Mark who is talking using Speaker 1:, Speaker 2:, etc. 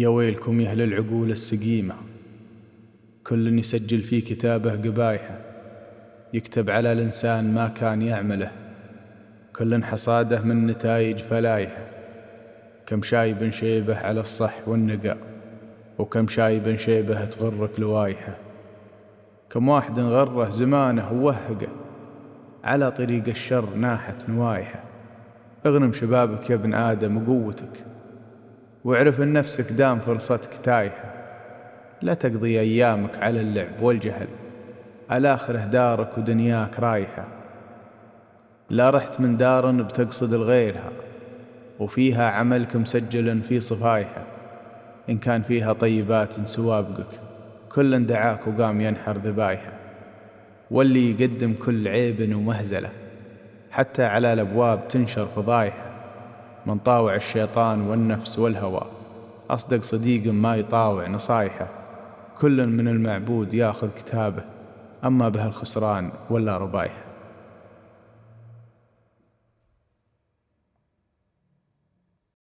Speaker 1: يا ويلكم يا أهل العقول السقيمة، كل يسجل في كتابه قبايحه، يكتب على الإنسان ما كان يعمله، كل حصاده من نتائج فلايحه. كم شايب شيبه على الصح والنقاء، وكم شايب شيبه تغرك لوايحه. كم واحد غره زمانه ووهقه، على طريق الشر ناحت نوايحه. اغنم شبابك يا ابن آدم وقوتك، واعرف ان نفسك دام فرصتك تايحه. لا تقضي أيامك على اللعب والجهل، الآخرة دارك ودنياك رايحة. لا رحت من دار بتقصد لغيرها، وفيها عملك مسجل في صفايحة. إن كان فيها طيبات سوابقك، كل دعاك وقام ينحر ذبايحة. واللي يقدم كل عيب ومهزلة، حتى على الأبواب تنشر فضايحة. من طاوع الشيطان والنفس والهوى، أصدق صديق ما يطاوع نصايحه. كل من المعبود ياخذ كتابه، أما به الخسران ولا ربايحه.